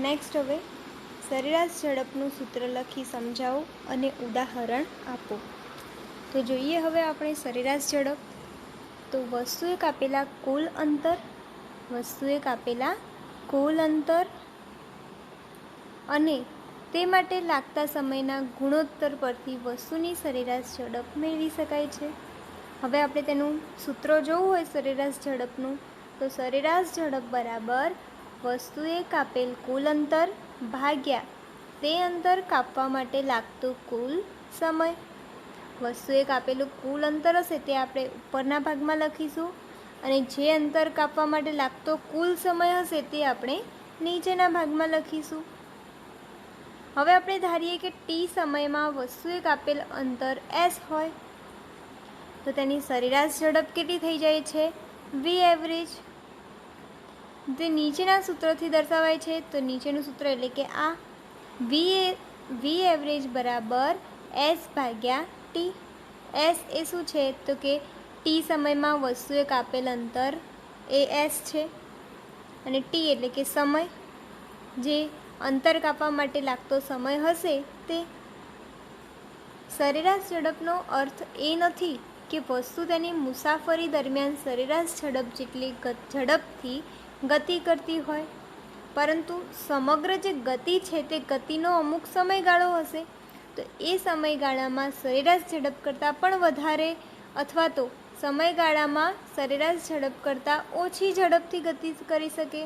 Next હવે સરેરાશ ઝડપનું સૂત્ર લખી સમજાવો અને ઉદાહરણ આપો. તો જોઈએ હવે આપણે સરેરાશ ઝડપ. તો વસ્તુએ કાપેલા કુલ અંતર અને તે માટે લાગતા સમયના ગુણોત્તર પરથી વસ્તુની સરેરાશ ઝડપ મેળવી શકાય છે. હવે આપણે તેનું સૂત્ર જોવું હોય સરેરાશ ઝડપનું, તો સરેરાશ ઝડપ બરાબર વસ્તુએ કાપેલ કુલ અંતર ભાગ્યા તે અંતર કાપવા માટે લાગતો કુલ સમય. વસ્તુએ કાપેલું કુલ અંતર હશે તે આપણે ઉપરના ભાગમાં લખીશું અને જે અંતર કાપવા માટે લાગતો કુલ સમય હશે તે આપણે નીચેના ભાગમાં લખીશું. હવે આપણે ધારીએ કે ટી સમયમાં વસ્તુએ કાપેલ અંતર એસ હોય, તો તેની સરેરાશ ઝડપ કેટલી થઈ જાય છે? વી એવરેજ. તે નીચેના સૂત્રથી દર્શાવાય છે. તો નીચેનું સૂત્ર એટલે કે આ વી એવરેજ બરાબર એસ ભાગ્યા ટી. એસ એ શું છે? તો કે ટી સમયમાં વસ્તુએ કાપેલ અંતર એ એસ છે અને ટી એટલે કે સમય, જે અંતર કાપવા માટે લાગતો સમય હશે તે. સરેરાશ ઝડપનો અર્થ એ નથી કે વસ્તુ તેની મુસાફરી દરમિયાન સરેરાશ ઝડપ જેટલી ઝડપથી ગતિ કરતી હોય, પરંતુ સમગ્ર જે ગતિ છે તે ગતિનો અમુક સમયગાળો હશે. તો એ સમયગાળામાં સરેરાશ ઝડપ કરતાં પણ વધારે અથવા તો સમયગાળામાં સરેરાશ ઝડપ કરતાં ઓછી ઝડપથી ગતિ કરી શકે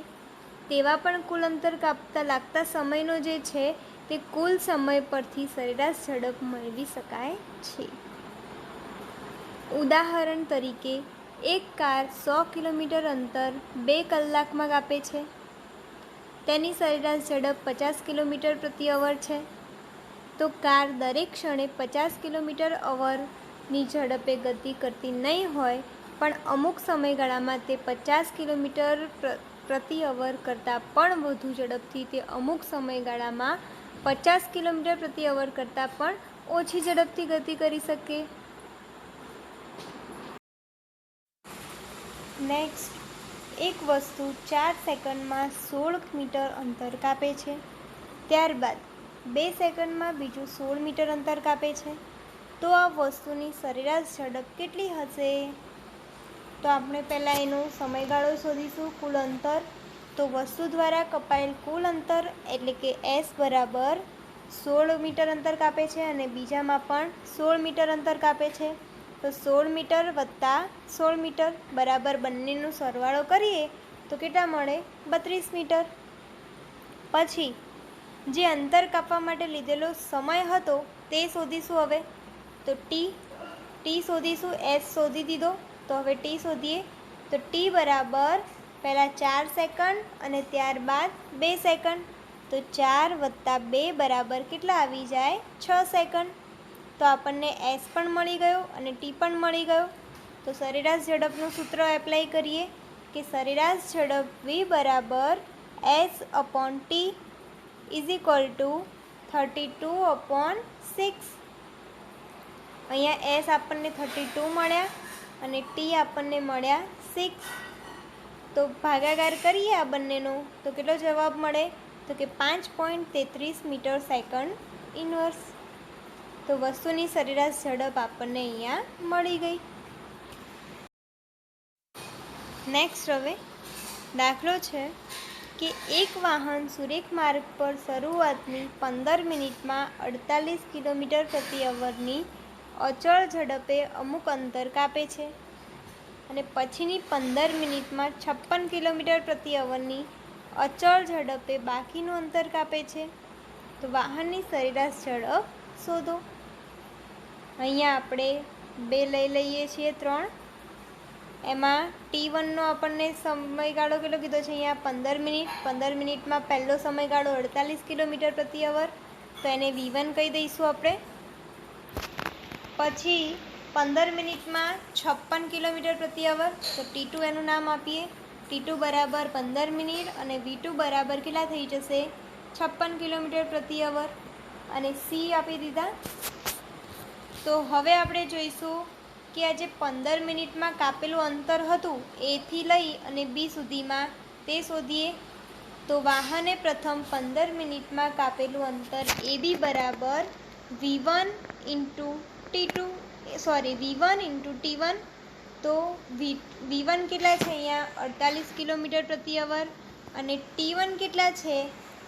તેવા પણ કુલ અંતર કાપતા લાગતા સમયનો જે છે તે કુલ સમય પરથી સરેરાશ ઝડપ મેળવી શકાય છે. ઉદાહરણ તરીકે, એક કાર 100 કિલોમીટર અંતર 2 કલાકમાં કાપે છે. તેની સરેરાશ ઝડપ 50 કિલોમીટર પ્રતિ અવર છે. તો કાર દરેક ક્ષણે 50 કિલોમીટર અવરની ઝડપે ગતિ કરતી નહીં હોય, પણ અમુક સમયગાળામાં તે 50 કિલોમીટર પ્રતિ અવર કરતાં પણ વધુ ઝડપથી તે અમુક સમયગાળામાં 50 કિલોમીટર પ્રતિ અવર કરતાં પણ ઓછી ઝડપથી ગતિ કરી શકે. નેક્સ્ટ, એક વસ્તુ 4 સેકન્ડમાં 16 મીટર અંતર કાપે છે. ત્યારબાદ 2 સેકન્ડમાં બીજું 16 મીટર અંતર કાપે છે. તો આ વસ્તુની સરેરાશ ઝડપ કેટલી હશે? તો આપણે પહેલાં એનો સમયગાળો શોધીશું, કુલ અંતર. તો વસ્તુ દ્વારા કપાયેલ કુલ અંતર એટલે કે એસ બરાબર 16 મીટર અંતર કાપે છે અને બીજામાં પણ 16 મીટર અંતર કાપે છે. તો 16 મીટર વત્તા 16 મીટર બરાબર બંનેનો સરવાળો કરીએ તો કેટલા મળે? 32 મીટર. પછી જે અંતર કાપવા માટે લીધેલો સમય હતો તે શોધીશું હવે. તો ટી શોધીશું, એસ શોધી દીધો. તો હવે ટી શોધીએ. તો ટી બરાબર પહેલાં 4 સેકન્ડ અને ત્યારબાદ 2 સેકન્ડ. તો 4 વત્તા 2 બરાબર કેટલા આવી જાય? 6 સેકન્ડ. તો આપણને એસ પણ મળી ગયો અને ટી પણ મળી ગયો. તો સરેરાશ ઝડપનું સૂત્ર એપ્લાય કરીએ કે સરેરાશ ઝડપ વી બરાબર S upon T is equal to 32/6. અહીંયા એસ આપણને 32 મળ્યા અને ટી આપણને મળ્યા 6. તો ભાગાકાર કરીએ આ બંનેનો તો કેટલો જવાબ મળે? તો કે 5.33 મીટર સેકન્ડ ઇન્વર્સ. તો વસ્તુની સરેરાશ ઝડપ આપણને અહીંયા મળી ગઈ. નેક્સ્ટ હવે દાખલો છે કે એક વાહન સુરેખ માર્ગ પર શરૂઆતની 15 મિનિટમાં 48 કિલોમીટર પ્રતિ અવરની અચળ ઝડપે અમુક અંતર કાપે છે અને પછીની 15 મિનિટમાં 56 કિલોમીટર પ્રતિ અવરની અચળ ઝડપે બાકીનું અંતર કાપે છે. તો વાહનની સરેરાશ ઝડપ શોધો. અહીંયા આપણે 2 લઈ લઈએ છીએ, 3. એમાં T1નો આપણને સમયગાળો કેટલો કીધો છે? અહીંયા 15 મિનિટ. 15 મિનિટમાં પહેલો સમયગાળો 48 કિલોમીટર પ્રતિ અવર, તો એને V1 કહી દઈશું આપણે. પછી 15 મિનિટમાં 56 કિલોમીટર પ્રતિ અવર, તો T2 એનું નામ આપીએ. T2 બરાબર 15 મિનિટ અને V2 બરાબર કેટલા થઈ જશે? 56 કિલોમીટર પ્રતિ અવર અને C આપી દીધા. તો હવે આપણે જોઈશું કે આ જે 15 મિનિટમાં કાપેલું અંતર હતું એથી લઈ અને બી સુધીમાં તે શોધીએ. તો વાહને પ્રથમ 15 મિનિટમાં કાપેલું અંતર AB બરાબર V1 ઇન્ટુ T1. તો V1 કેટલા છે અહીંયા 48 કિલોમીટર પ્રતિ અવર અને T1 કેટલા છે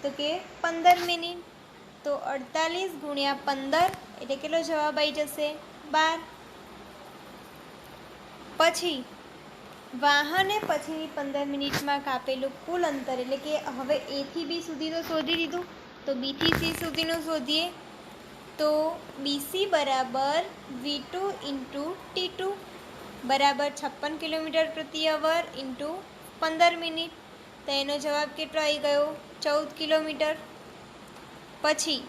તો કે 15 મિનિટ. તો 48 ગુણ્યા 15 એટલે કેટલો જવાબ આવી જશે 12. પછી વાહને પછીની 15 મિનિટમાં કાપેલું કુલ અંતર એટલે કે હવે A થી B સુધી તો શોધી દીધું, તો B થી C સુધીનું શોધીએ. તો BC બરાબર V2 ઇન્ટુ T2 બરાબર 56 કિલોમીટર પ્રતિ અવર ઇન્ટુ 15 મિનિટ. તો એનો જવાબ કેટલો આવી ગયો 14 કિલોમીટર. પછી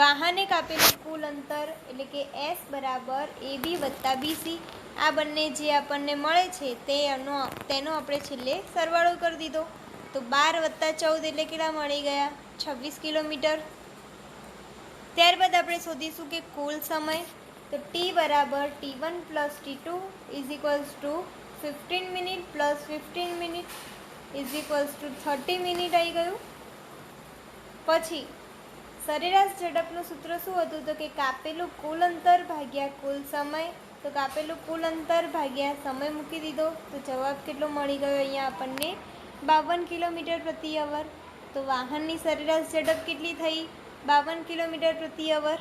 વાહને કાપેલું કુલ અંતર એટલે કે S બરાબર AB વત્તા BC, આ બંને જે આપણને મળે છે તેનો આપણે છેલ્લે સરવાળો કરી દીધો. તો 12 વત્તા 14 એટલે કેટલા મળી ગયા 26 કિલોમીટર. ત્યારબાદ આપણે શોધીશું કે કુલ સમય. તો T બરાબર T1 plus T2 is equals to 15 minute plus 15 minute is equals to 30 minute આવી ગયું. પછી સરેરાશ ઝડપનું સૂત્ર શું હતું તો કે કાપેલું કુલ અંતર ભાગ્યા કુલ સમય. તો કાપેલું કુલ અંતર ભાગ્યા સમય મૂકી દીધો તો જવાબ કેટલો મળી ગયો અહીંયા આપણને 52 કિલોમીટર પ્રતિ અવર. તો વાહનની સરેરાશ ઝડપ કેટલી થઈ 52 કિલોમીટર પ્રતિ અવર.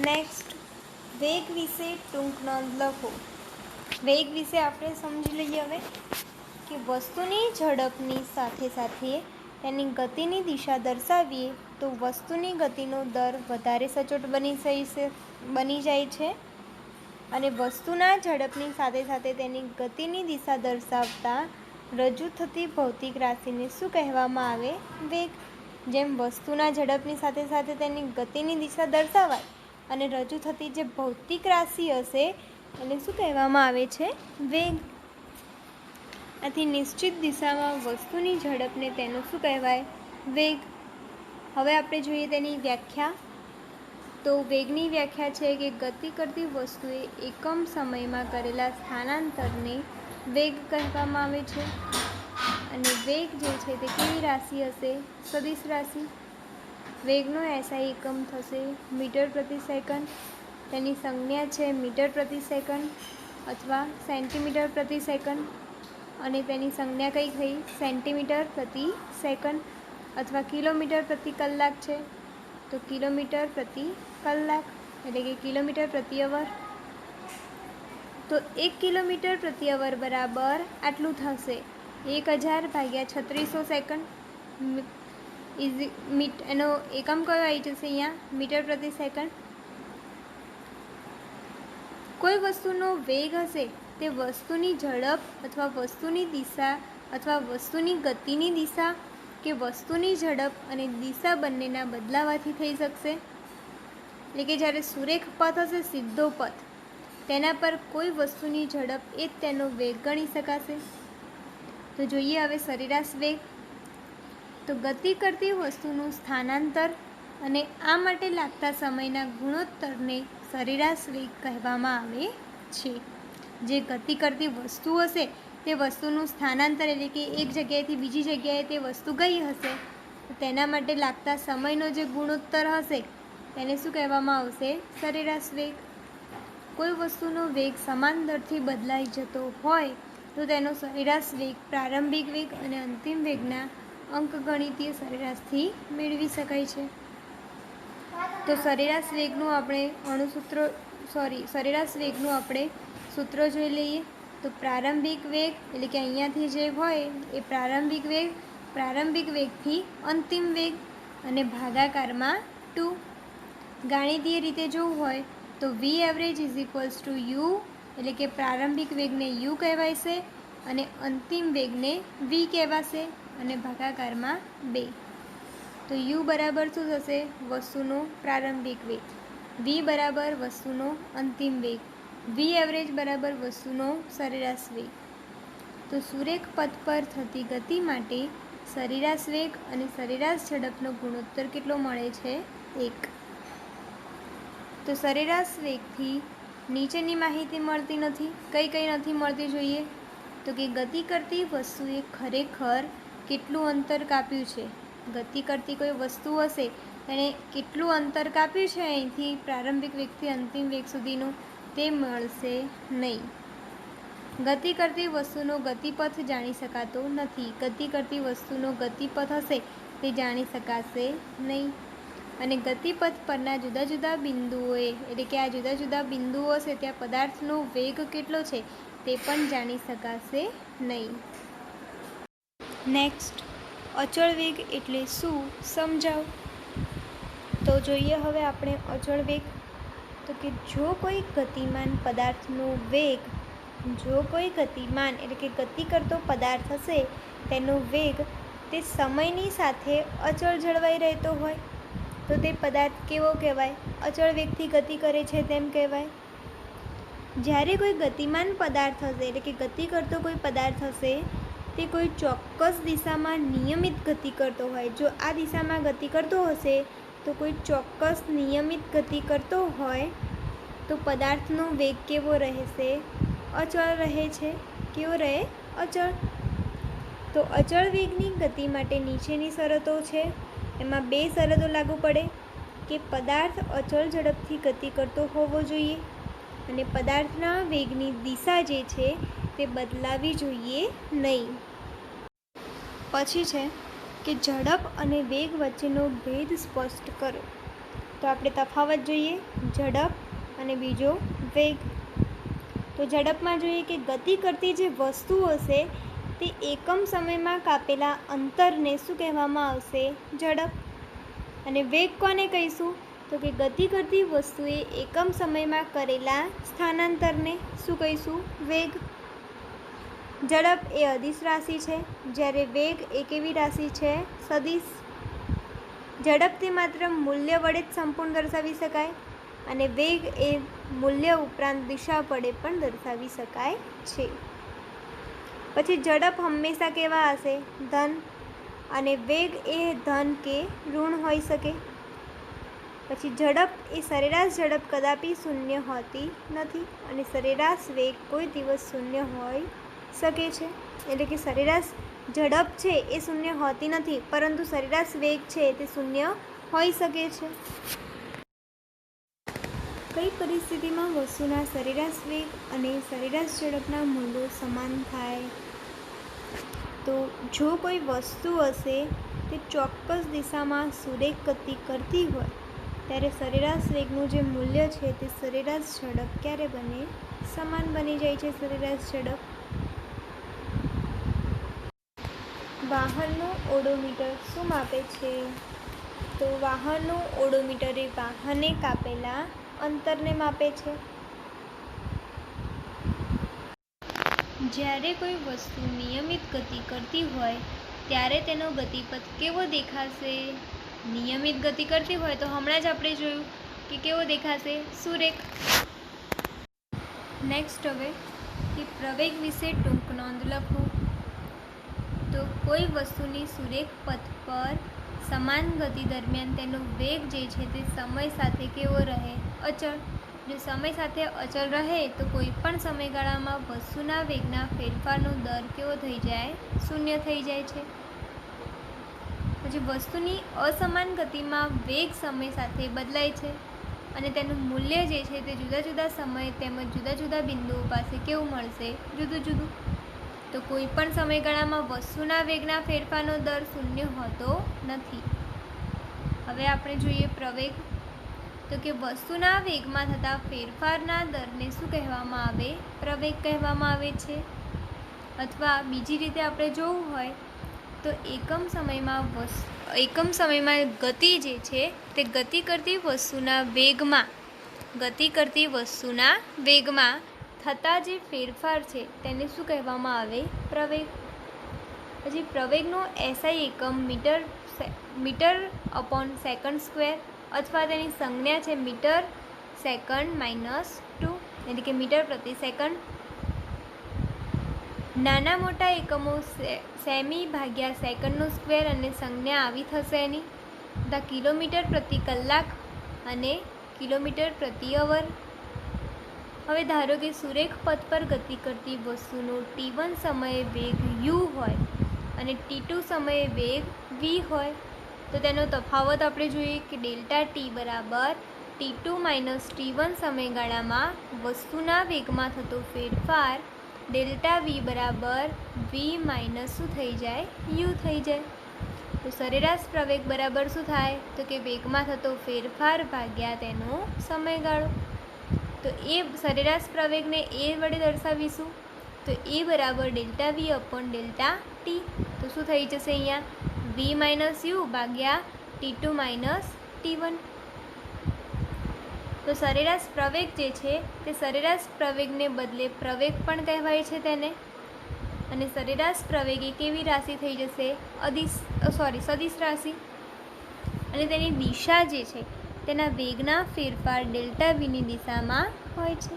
નેક્સ્ટ, વેગ વિશે ટૂંક નોંધ લખો. વેગ વિશે આપણે સમજી લઈએ હવે કે વસ્તુની ઝડપની સાથે સાથે તેની ગતિની દિશા દર્શાવીએ તો વસ્તુની ગતિનો દર વધારે સચોટ બની જાય છે અને વસ્તુના ઝડપની સાથે સાથે તેની ગતિની દિશા દર્શાવતા રજૂ થતી ભૌતિક રાશિને શું કહેવામાં આવે વેગ. જેમ વસ્તુના ઝડપની સાથે સાથે તેની ગતિની દિશા દર્શાવાય અને રજૂ થતી જે ભૌતિક રાશિ હશે એને શું કહેવામાં આવે છે વેગ. આથી નિશ્ચિત દિશામાં વસ્તુની ઝડપને તેનું શું કહેવાય વેગ. હવે આપણે જોઈએ તેની વ્યાખ્યા. તો વેગની વ્યાખ્યા છે કે ગતિ કરતી વસ્તુએ એકમ સમયમાં કરેલા સ્થાનાંતરને વેગ કહેવામાં આવે છે. અને વેગ જે છે તે કેવી રાશિ હશે સદિશ રાશિ. વેગનો SI એકમ થશે મીટર પ્રતિ સેકન્ડ. તેની સંજ્ઞા છે મીટર પ્રતિ સેકન્ડ અથવા સેન્ટીમીટર પ્રતિ સેકન્ડ અને તેની સંજ્ઞા કઈ થઈ સેન્ટીમીટર પ્રતિ સેકન્ડ અથવા કિલોમીટર પ્રતિ કલાક છે તો કિલોમીટર પ્રતિ કલાક એટલે કે કિલોમીટર પ્રતિ અવર. તો 1 કિલોમીટર પ્રતિ અવર બરાબર આટલું થશે 1000 ભાગ્યા 3600 સેકન્ડ. એનો એકમ કયો આવી જશે અહીંયા મીટર પ્રતિ સેકન્ડ. કોઈ વસ્તુનો વેગ હશે તે વસ્તુની ઝડપ અથવા વસ્તુની દિશા અથવા વસ્તુની ગતિની દિશા કે વસ્તુની ઝડપ અને દિશા બંનેના બદલાવાથી થઈ શકશે. એટલે કે જ્યારે સુરેખ પથ હશે સીધો પથ તેના પર કોઈ વસ્તુની ઝડપ એ જ તેનો વેગ ગણી શકાશે. તો જોઈએ હવે સરેરાશ વેગ. તો ગતિ કરતી વસ્તુનું સ્થાનાંતર અને આ માટે લાગતા સમયના ગુણોત્તરને સરેરાશ વેગ કહેવામાં આવે છે. જે ગતિ કરતી વસ્તુ હશે તે વસ્તુનું સ્થાનાંતર એટલે કે એક જગ્યાએથી બીજી જગ્યાએ તે વસ્તુ ગઈ હશે તેના માટે લાગતા સમયનો જે ગુણોત્તર હશે તેને શું કહેવામાં આવશે સરેરાશ વેગ. કોઈ વસ્તુનો વેગ સમાન દરથી બદલાઈ જતો હોય તો તેનો સરેરાશ વેગ પ્રારંભિક વેગ અને અંતિમ વેગના અંકગણિતીય સરેરાશથી મેળવી શકાય છે. તો સરેરાશ વેગનું આપણે સૂત્ર જોઈ લઈએ. તો પ્રારંભિક વેગ એટલે કે અહીંયાથી જે હોય એ પ્રારંભિક વેગથી અંતિમ વેગ અને ભાગાકારમાં 2. ગાણિતીય રીતે જોવું હોય તો V average is equals to U એટલે કે પ્રારંભિક વેગને U કહેવાશે અને અંતિમ વેગને V કહેવાશે અને ભાગાકારમાં 2. તો U બરાબર શું થશે વસ્તુનો પ્રારંભિક વેગ, V બરાબર વસ્તુનો અંતિમ વેગ, V એવરેજ બરાબર વસ્તુનો સરેરાશ વેગ. તો સુરેખ પથ પર થતી ગતિ માટે સરેરાશ વેગ અને સરેરાશ ઝડપનો ગુણોત્તર કેટલો મળે છે 1. તો સરેરાશ વેગથી નીચેની માહિતી મળતી નથી. કઈ નથી મળતી જોઈએ તો કે ગતિ કરતી વસ્તુએ ખરેખર કેટલું અંતર કાપ્યું છે. ગતિ કરતી કોઈ વસ્તુ હશે એણે કેટલું અંતર કાપ્યું છે અહીંથી પ્રારંભિક વેગથી અંતિમ વેગ સુધીનું, તે મળશે નહીં. ગતિ કરતી વસ્તુનો ગતિપથ જાણી શકાતો નથી. ગતિ કરતી વસ્તુનો ગતિપથ હશે તે જાણી શકાશે નહીં. અને ગતિપથ પરના જુદા જુદા બિંદુઓએ, એટલે કે આ જુદા જુદા બિંદુઓ છે ત્યાં પદાર્થનો વેગ કેટલો છે તે પણ જાણી શકાશે નહીં. નેક્સ્ટ, અચળ વેગ એટલે શું સમજાવો. તો જોઈએ હવે આપણે અચળ વેગ. તો કે જો કોઈ ગતિમાન પદાર્થનો વેગ, જો કોઈ ગતિમાન એટલે કે ગતિ કરતો પદાર્થ હશે તેનો વેગ તે સમયની સાથે અચળ જળવાઈ રહેતો હોય તો તે પદાર્થ કેવો કહેવાય? અચળ વેગથી ગતિ કરે છે તેમ કહેવાય. જ્યારે કોઈ ગતિમાન પદાર્થ હશે એટલે કે ગતિ કરતો કોઈ પદાર્થ હશે તે કોઈ ચોક્કસ દિશામાં નિયમિત ગતિ કરતો હોય. જો આ દિશામાં ગતિ કરતો હશે તો કોઈ ચોક્કસ નિયમિત ગતિ કરતો હોય તો પદાર્થનો વેગ કેવો રહેશે? અચળ રહે છે. કેવો રહે? અચળ. તો અચળ વેગની ગતિ માટે નીચેની શરતો છે. એમાં 2 શરતો લાગુ પડે કે પદાર્થ અચળ ઝડપથી ગતિ કરતો હોવો જોઈએ અને પદાર્થના વેગની દિશા જે છે તે બદલાવી જોઈએ નહીં. પછી છે કે ઝડપ અને વેગ વચ્ચેનો ભેદ સ્પષ્ટ કરો. તો આપણે તફાવત જોઈએ, ઝડપ અને બીજો વેગ. તો ઝડપમાં જોઈએ કે ગતિ કરતી જે વસ્તુ હશે તે એકમ સમયમાં કાપેલા અંતરને શું કહેવામાં આવશે? ઝડપ. અને વેગ કોને કહીશું? તો કે ગતિ કરતી વસ્તુએ એકમ સમયમાં કરેલા સ્થાનાંતરને શું કહીશું? વેગ. ઝડપ એ અદિશ રાશિ છે, જ્યારે વેગ એ કેવી રાશિ છે? સદિશ. ઝડપ તે માત્ર મૂલ્ય વડે જ સંપૂર્ણ દર્શાવી શકાય અને વેગ એ મૂલ્ય ઉપરાંત દિશા વડે પણ દર્શાવી શકાય છે. પછી ઝડપ હંમેશા કેવા હશે? ધન. અને વેગ એ ધન કે ઋણ હોઈ શકે. પછી ઝડપ એ સરેરાશ ઝડપ કદાપી શૂન્ય હોતી નથી અને સરેરાશ વેગ કોઈ દિવસ શૂન્ય હોઈ શકે છે. એટલે કે સરેરાશ ઝડપ છે એ શૂન્ય હોતી નથી પરંતુ સરેરાશ વેગ છે તે શૂન્ય હોઈ શકે છે. કઈ પરિસ્થિતિમાં વસ્તુના સરેરાશ વેગ અને સરેરાશ ઝડપના મૂલ્યો સમાન થાય? તો જો કોઈ વસ્તુ હશે તે ચોક્કસ દિશામાં સુરેખ ગતિ કરતી હોય ત્યારે સરેરાશ વેગનું જે મૂલ્ય છે તે સરેરાશ ઝડપ ક્યારે બને? સમાન બની જાય છે સરેરાશ ઝડપ. વાહનનું ઓડોમીટર શું માપે છે? તો વાહનનું ઓડોમીટર એ વાહને કાપેલા અંતરને માપે છે. જ્યારે કોઈ વસ્તુ નિયમિત ગતિ કરતી હોય ત્યારે તેનો ગતિપથ કેવો દેખાશે? નિયમિત ગતિ કરતી હોય તો હમણાં જ આપણે જોયું કે કેવો દેખાશે? સુરેખ. નેક્સ્ટ હવે કે પ્રવેગ વિશે ટૂંક નોંધ લખો. તો કોઈ વસ્તુની સુરેખ પથ પર સમાન ગતિ દરમિયાન તેનો વેગ જે છે તે સમય સાથે કેવો રહે? અચળ. જો સમય સાથે અચળ રહે તો કોઈ પણ સમયગાળામાં વસ્તુના વેગના ફેરફારનો દર કેવો થઈ જાય? શૂન્ય થઈ જાય છે. પછી વસ્તુની અસમાન ગતિમાં વેગ સમય સાથે બદલાય છે અને તેનું મૂલ્ય જે છે તે જુદા જુદા સમય તેમજ જુદા જુદા બિંદુઓ પાસે કેવું મળશે? જુદું જુદું. તો કોઈ પણ સમયગાળામાં વસ્તુના વેગના ફેરફારનો દર શૂન્ય હોતો નથી. હવે આપણે જોઈએ પ્રવેગ. તો કે વસ્તુના વેગમાં થતા ફેરફારના દરને શું કહેવામાં આવે? પ્રવેગ કહેવામાં આવે છે. અથવા બીજી રીતે આપણે જોવું હોય તો એકમ સમયમાં ગતિ જે છે તે ગતિ કરતી વસ્તુના વેગમાં થતા જે ફેરફાર છે તેને શું કહેવામાં આવે? પ્રવેગ. પછી પ્રવેગનો એસઆઈ એકમ મીટર અપોન સેકન્ડ સ્ક્વેર અથવા તેની સંજ્ઞા છે મીટર સેકન્ડ -2 એટલે કે મીટર પ્રતિ સેકન્ડ. નાના મોટા એકમો સેમી ભાગ્યા સેકન્ડનો સ્ક્વેર અને સંજ્ઞા આવી થશે એની. તથા કિલોમીટર પ્રતિ કલાક અને કિલોમીટર પ્રતિ અવર. હવે ધારો કે સુરેખ પથ પર ગતિ કરતી વસ્તુનો t1 સમયે વેગ u હોય અને t2 સમયે વેગ v હોય તો તેનો તફાવત આપણે જોઈએ કે ડેલ્ટા ટી બરાબર t2 માઇનસ t1 સમયગાળામાં વસ્તુના વેગમાં થતો ફેરફાર ડેલ્ટા વી બરાબર વી માઇનસ શું થઈ જાય યુ થઈ જાય. તો સરેરાશ પ્રવેગ બરાબર શું થાય તો કે વેગમાં થતો ફેરફાર ભાગ્યા તેનો સમયગાળો. તો એ સરેરાશ પ્રવેગને એ વડે દર્શાવીશું તો એ બરાબર delta V upon delta T. તો શું થઈ જશે અહીંયા વી માઇનસ યુ ભાગ્યા t2 માઇનસ t1. તો સરેરાશ પ્રવેગ જે છે તે સરેરાશ પ્રવેગને બદલે પ્રવેગ પણ કહેવાય છે તેને. અને સરેરાશ પ્રવેગ એ કેવી રાશિ થઈ જશે સદિશ રાશિ. અને તેની દિશા જે છે તેના વેગના ફેરફાર ડેલ્ટા વીની દિશામાં હોય છે.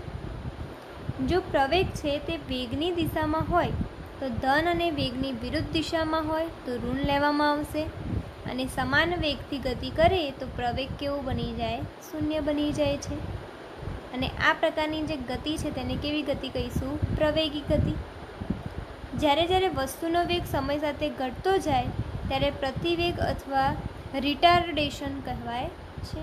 જો પ્રવેગ છે તે વેગની દિશામાં હોય તો ધન અને વેગની વિરુદ્ધ દિશામાં હોય તો ઋણ લેવામાં આવશે. અને સમાન વેગથી ગતિ કરે તો પ્રવેગ કેવો બની જાય શૂન્ય બની જાય છે. અને આ પ્રકારની જે ગતિ છે તેને કેવી ગતિ કહીશું પ્રવેગી ગતિ. જ્યારે જ્યારે વસ્તુનો વેગ સમય સાથે ઘટતો જાય ત્યારે પ્રતિવેગ અથવા રિટાર્ડેશન કહેવાય છે.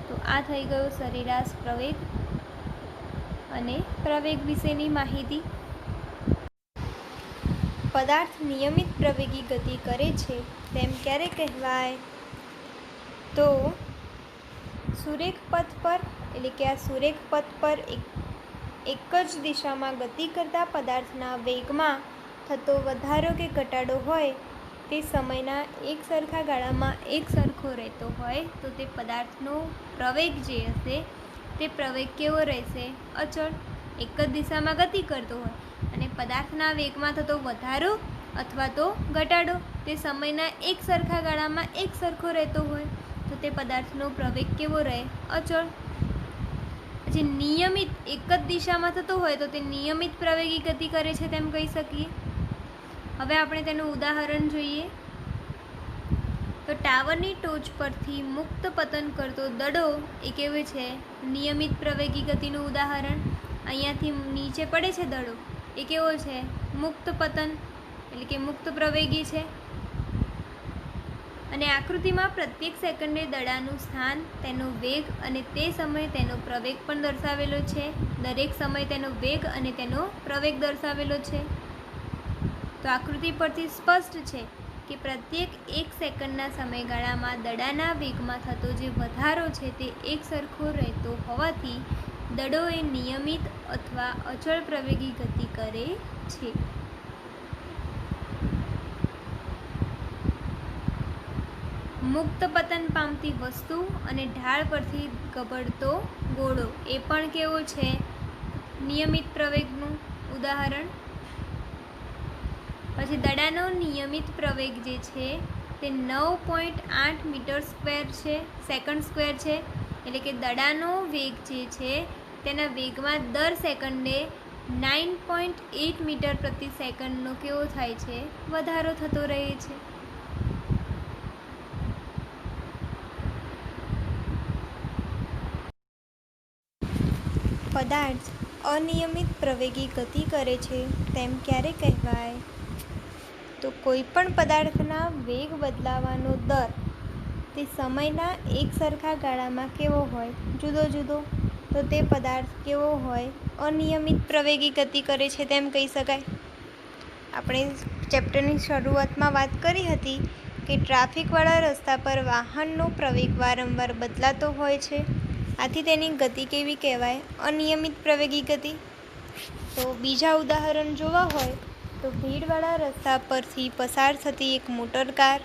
તો આ થઈ ગયો સરેરાશ પ્રવેગ અને પ્રવેગ વિશેની માહિતી. પદાર્થ નિયમિત પ્રવેગી ગતિ કરે છે તેમ ક્યારે કહેવાય તો સુરેખ પથ પર, એટલે કે આ સુરેખ પથ પર એક જ દિશામાં ગતિ કરતા પદાર્થના વેગમાં થતો વધારો કે ઘટાડો હોય તે સમયના એક સરખા ગાળામાં એક સરખો રહેતો હોય તો તે પદાર્થનો પ્રવેગ જે હશે તે પ્રવેગ કેવો રહેશે અચળ. એક જ દિશામાં ગતિ કરતો હોય અને પદાર્થના વેગમાં થતો વધારો અથવા તો ઘટાડો તે સમયના એક સરખા ગાળામાં એક સરખો રહેતો હોય તો તે પદાર્થનો પ્રવેગ કેવો રહે અચળ. પછી નિયમિત એક જ દિશામાં થતો હોય તો તે નિયમિત પ્રવેગી ગતિ કરે છે તેમ કહી શકીએ. હવે આપણે તેનું ઉદાહરણ જોઈએ તો ટાવરની ટોચ પરથી મુક્ત પતન કરતો દડો એ કેવો છે નિયમિત પ્રવેગી ગતિનું ઉદાહરણ. અહીંયાથી નીચે પડે છે દડો એ કેવો છે મુક્ત પતન એટલે કે મુક્ત પ્રવેગી છે. અને આકૃતિમાં પ્રત્યેક સેકન્ડે દડાનું સ્થાન, તેનો વેગ અને તે સમયે તેનો પ્રવેગ પણ દર્શાવેલો છે. દરેક સમયે તેનો વેગ અને તેનો પ્રવેગ દર્શાવેલો છે. તો આકૃતિ પરથી સ્પષ્ટ છે કે પ્રત્યેક એક સેકન્ડના સમયગાળામાં દડાના વેગમાં થતો જે વધારો છે તે એક સરખો રહેતો હોવાથી દડો એ નિયમિત અથવા અચળ પ્રવેગી ગતિ કરે છે. મુક્ત પતન પામતી વસ્તુ અને ઢાળ પરથી ગબડતો ગોળો એ પણ કેવો છે નિયમિત પ્રવેગનું ઉદાહરણ. પછી દડાનો નિયમિત પ્રવેગ જે છે તે 9.8 મીટર સેકન્ડ સ્ક્વેર છે. એટલે કે દડાનો વેગ જે છે તેના વેગમાં દર સેકન્ડે 9.8 મીટર પ્રતિ સેકન્ડનો કેવો થાય છે વધારો થતો રહે છે. પદાર્થ અનિયમિત પ્રવેગી ગતિ કરે છે તેમ ક્યારે કહેવાય તો કોઈ પણ પદાર્થના વેગ બદલાવાનો દર તે સમયના એક સરખા ગાળામાં કેવો હોય જુદો જુદો તો તે પદાર્થ કેવો હોય અનિયમિત પ્રવેગી ગતિ કરે છે તેમ કહી શકાય. આપણે ચેપ્ટરની શરૂઆતમાં વાત કરી હતી કે ટ્રાફિકવાળા રસ્તા પર વાહનનો પ્રવેગ વારંવાર બદલાતો હોય છે. આથી તેની ગતિ કેવી કહેવાય અનિયમિત પ્રવેગી ગતિ. તો બીજા ઉદાહરણ જોવા હોય તો ભીડવાળા રસ્તા પરથી પસાર થતી એક મોટર કાર.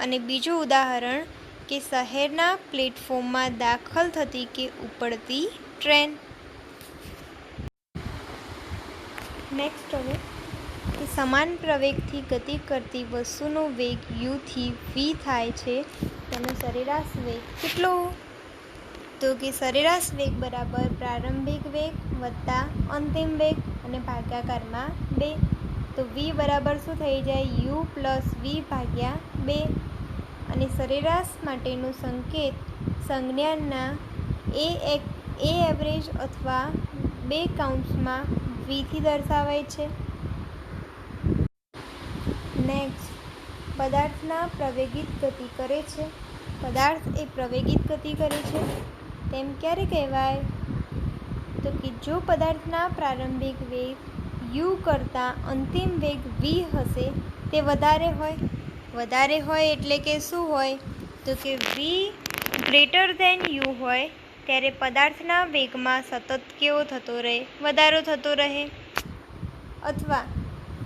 અને બીજું ઉદાહરણ કે શહેરના પ્લેટફોર્મમાં દાખલ થતી કે ઉપડતી ટ્રેન. નેક્સ્ટ હવે કે સમાન પ્રવેગથી ગતિ કરતી વસ્તુનો વેગ u થી v થાય છે તેનો સરેરાશ વેગ કેટલો તો કે સરેરાશ વેગ બરાબર પ્રારંભિક વેગ વત્તા અંતિમ વેગ અને ભાગાકારમાં 2. તો v બરાબર શું થઈ જાય u પ્લસ v ભાગ્યા 2. અને સરેરાશ માટેનું સંકેત સંજ્ઞાના એ એવરેજ અથવા 2 વીથી દર્શાવાય છે. નેક્સ્ટ, પદાર્થના પ્રવેગિત ગતિ કરે છે. પદાર્થ એ પ્રવેગિત ગતિ કરે છે તેમ ક્યારે કહેવાય? તો કે જો પદાર્થના પ્રારંભિક વેગ u કરતાં અંતિમ વેગ v હશે તે વધારે હોય. વધારે હોય એટલે કે શું હોય? તો કે v ગ્રેટર ધેન u હોય ત્યારે પદાર્થના વેગમાં સતત કેવો થતો રહે? વધારો થતો રહે. અથવા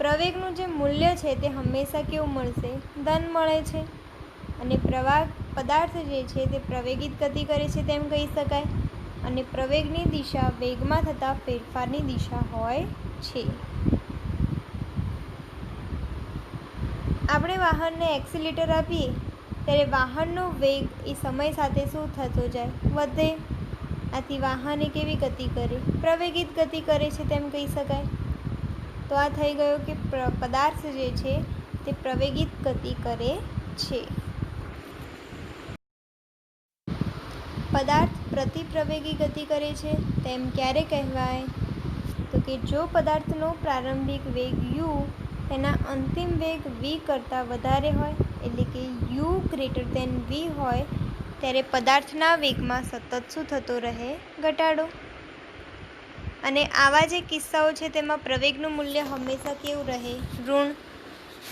પ્રવેગનું જે મૂલ્ય છે તે હંમેશા કેવું મળશે? ધન મળે છે. અને પદાર્થ જે છે તે પ્રવેગિત ગતિ કરે છે તેમ કહી શકાય. અને પ્રવેગની દિશા વેગમાં થતા ફેરફારની દિશા હોય છે. આપણે વાહનને એક્સિલેટર આપીએ ત્યારે વાહનનો વેગ એ સમય સાથે શું થતો જાય? વધે. આથી વાહન એ કેવી ગતિ કરે? પ્રવેગિત ગતિ કરે છે તેમ કહી શકાય. તો આ થઈ ગયું કે પદાર્થ જે છે તે પ્રવેગિત ગતિ કરે છે. પદાર્થ પ્રતિપ્રવેગી ગતિ કરે છે તેમ ક્યારે કહેવાય? તો કે જો પદાર્થનો પ્રારંભિક વેગ u તેના અંતિમ વેગ v કરતાં વધારે હોય એટલે કે u ગ્રેટર ધેન v હોય ત્યારે પદાર્થના વેગમાં સતત શું થતો રહે? ઘટાડો. અને આવા જે કિસ્સાઓ છે તેમાં પ્રવેગનું મૂલ્ય હંમેશા કેવું રહે? ઋણ.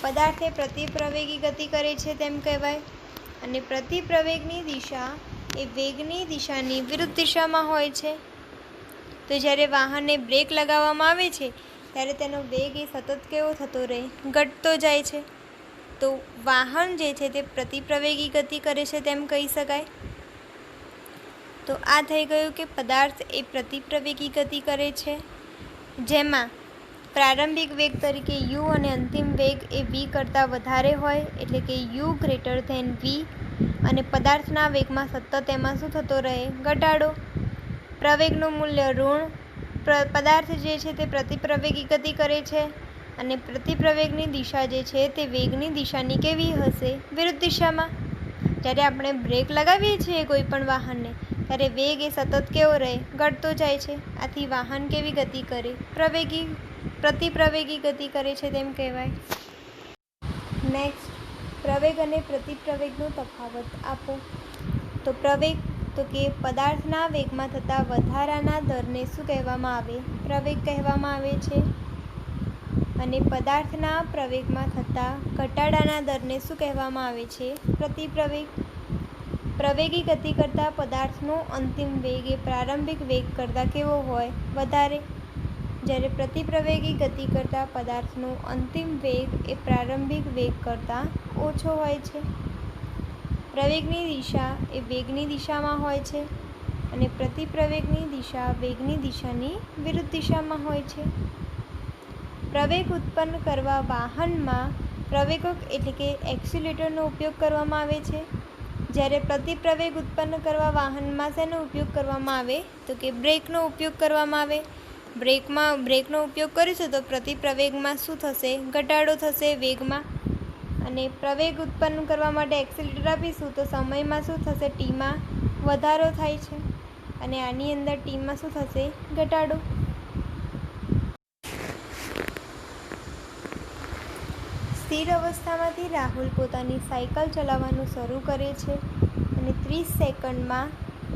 પદાર્થ એ પ્રતિપ્રવેગી ગતિ કરે છે તેમ કહેવાય. અને પ્રતિપ્રવેગની દિશા એ વેગની દિશાની વિરુદ્ધ દિશામાં હોય છે. તો જ્યારે વાહનને બ્રેક લગાવવામાં આવે છે ત્યારે તેનો વેગ એ સતત કેવો થતો રહે? ઘટતો જાય છે. તો વાહન જે છે તે પ્રતિપ્રવેગી ગતિ કરે છે તેમ કહી શકાય. તો આ થઈ ગયું કે પદાર્થ એ પ્રતિપ્રવેગી ગતિ કરે છે જેમાં પ્રારંભિક વેગ તરીકે u અને અંતિમ વેગ એ v કરતાં વધારે હોય એટલે કે u ગ્રેટર ધેન v અને પદાર્થના વેગમાં સતત એમાં શું થતો રહે? ઘટાડો. પ્રવેગનું મૂલ્ય ઋણ. પદાર્થ જે છે તે પ્રતિપ્રવેગી ગતિ કરે છે અને પ્રતિપ્રવેગની દિશા જે છે તે વેગની દિશાની કેવી હશે? વિરુદ્ધ દિશામાં. જ્યારે આપણે બ્રેક લગાવીએ છીએ કોઈ પણ વાહનને ત્યારે વેગ એ સતત કેવો રહે? ઘટતો જાય છે. આથી વાહન કેવી ગતિ કરે? પ્રતિપ્રવેગી ગતિ કરે છે તેમ કહેવાય. નેક્સ્ટ, પ્રવેગ અને પ્રતિપ્રવેગનો તફાવત આપો. તો પ્રવેગ તો કે પદાર્થના વેગમાં થતા વધારાના દરને શું કહેવામાં આવે? પ્રવેગ કહેવામાં આવે છે. અને પદાર્થના પ્રવેગમાં થતા ઘટાડાના દરને શું કહેવામાં આવે છે? પ્રતિપ્રવેગ. પ્રવેગી ગતિ કરતા પદાર્થનો અંતિમ વેગ એ પ્રારંભિક વેગ કરતાં કેવો હોય? વધારે. જ્યારે પ્રતિપ્રવેગી ગતિ કરતા પદાર્થનો અંતિમ વેગ એ પ્રારંભિક વેગ કરતાં ઓછો હોય છે. પ્રવેગની દિશા એ વેગની દિશામાં હોય છે અને પ્રતિપ્રવેગની દિશા વેગની દિશાની વિરુદ્ધ દિશામાં હોય છે. પ્રવેગ ઉત્પન્ન કરવા વાહનમાં પ્રવેગક એટલે કે એક્સિલેટરનો ઉપયોગ કરવામાં આવે છે. જ્યારે પ્રતિપ્રવેગ ઉત્પન્ન કરવા વાહનમાં શેનો ઉપયોગ કરવામાં આવે? તો કે બ્રેકનો ઉપયોગ કરવામાં આવે. બ્રેકનો ઉપયોગ કરીશું તો પ્રતિપ્રવેગમાં શું થશે? ઘટાડો થશે વેગમાં. અને પ્રવેગ ઉત્પન્ન કરવા માટે એક્સિલેટર આપીશું તો સમયમાં શું થશે? ટીમાં વધારો થાય છે અને આની અંદર ટીમાં શું થશે? ઘટાડો. સ્થિર અવસ્થામાંથી રાહુલ પોતાની સાયકલ ચલાવવાનું શરૂ કરે છે અને 30 સેકન્ડમાં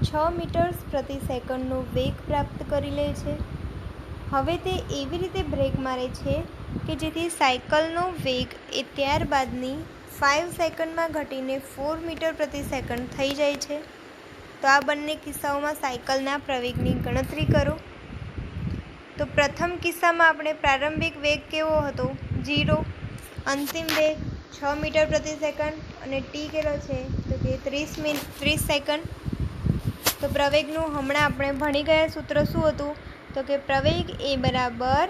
6 મીટર પ્રતિ સેકન્ડનો વેગ પ્રાપ્ત કરી લે છે. હવે તે એવી રીતે બ્રેક મારે છે કે જેથી સાયકલનો વેગ એ ત્યારબાદની 5 સેકન્ડમાં ઘટીને 4 મીટર પ્રતિ સેકન્ડ થઈ જાય છે. તો આ બંને કિસ્સાઓમાં સાયકલના પ્રવેગની ગણતરી કરો. તો પ્રથમ કિસ્સામાં આપણે પ્રારંભિક વેગ કેવો હતો? 0. અંતિમ વેગ 6 મીટર પ્રતિ સેકન્ડ અને ટી કેટલો છે? તો કે 30 સેકન્ડ. તો પ્રવેગનું હમણાં આપણે ભણી ગયા સૂત્ર શું હતું? તો કે પ્રવેગ એ બરાબર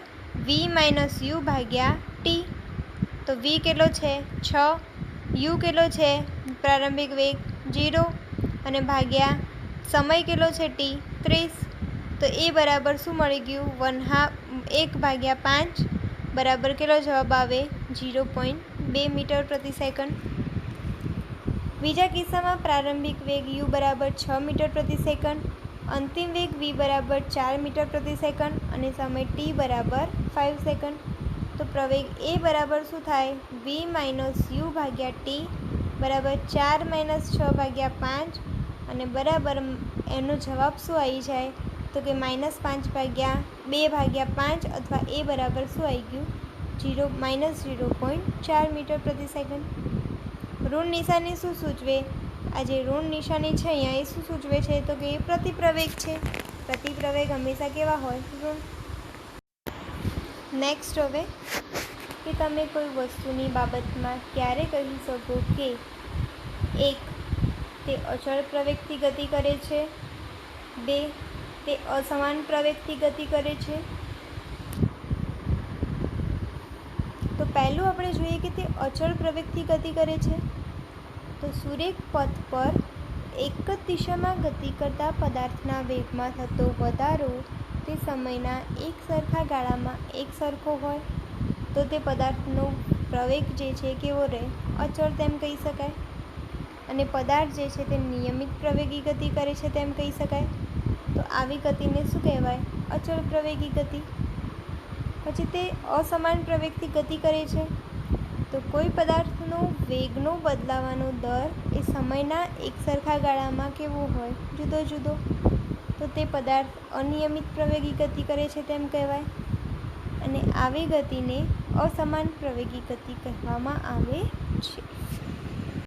v - u ભાગ્યા ટી. તો v કેટલો છે? 6. u કેટલો છે? પ્રારંભિક વેગ 0 અને ભાગ્યા સમય કેટલો છે? ટી 30. તો એ બરાબર શું મળી ગયું? 1/5 બરાબર કેટલો જવાબ આવે? 0.2 મીટર પ્રતિ સેકન્ડ. બીજા કિસ્સામાં પ્રારંભિક વેગ u બરાબર 6 મીટર પ્રતિ સેકન્ડ અંતિમ વેગ v બરાબર 4 મીટર પ્રતિ સેકન્ડ અને સમય t બરાબર 5 સેકન્ડ. તો પ્રવેગ a બરાબર શું થાય? v માઇનસ u ભાગ્યા t બરાબર 4 માઇનસ 6 ભાગ્યા 5 અને બરાબર એનો જવાબ શું આવી જાય? તો કે -5 ભાગ્યા 2 ભાગ્યા 5 અથવા a બરાબર શું આવી ગયું? -0.4 મીટર પ્રતિ સેકન્ડ. ઋણ નિશાની શું સૂચવે? આ જે ઋણ નિશાની છે અહીંયા એ શું સૂચવે છે? તો કે એ પ્રતિપ્રવેગ છે. પ્રતિપ્રવેગ હંમેશા કેવા હોય? ઋણ. નેક્સ્ટ હવે કે તમે કોઈ વસ્તુની બાબતમાં ક્યારે કહી શકો કે 1. તે અચળ પ્રવેગથી ગતિ કરે છે, 2. તે અસમાન પ્રવેગથી ગતિ કરે છે. તો પહેલું આપણે જોઈએ કે તે અચળ પ્રવેગથી ગતિ કરે છે. તો સુરેખ પથ પર એક જ દિશામાં ગતિ કરતા પદાર્થના વેગમાં થતો વધારો તે સમયના એક સરખા ગાળામાં એક સરખો હોય તો તે પદાર્થનો પ્રવેગ જે છે કેવો રહે? અચળ તેમ કહી શકાય. અને પદાર્થ જે છે તે નિયમિત પ્રવેગી ગતિ કરે છે તેમ કહી શકાય. તો આવી ગતિને શું કહેવાય? અચળ પ્રવેગી ગતિ. પછી તે અસમાન પ્રવેગથી ગતિ કરે છે. તો કોઈ પદાર્થનો વેગનો બદલાવાનો દર એ સમયના એક સરખા ગાળામાં કેવો હોય? જુદો જુદો. તો તે પદાર્થ અનિયમિત પ્રવેગી ગતિ કરે છે તેમ કહેવાય. અને આવી ગતિને અસમાન પ્રવેગી ગતિ કહેવામાં આવે છે.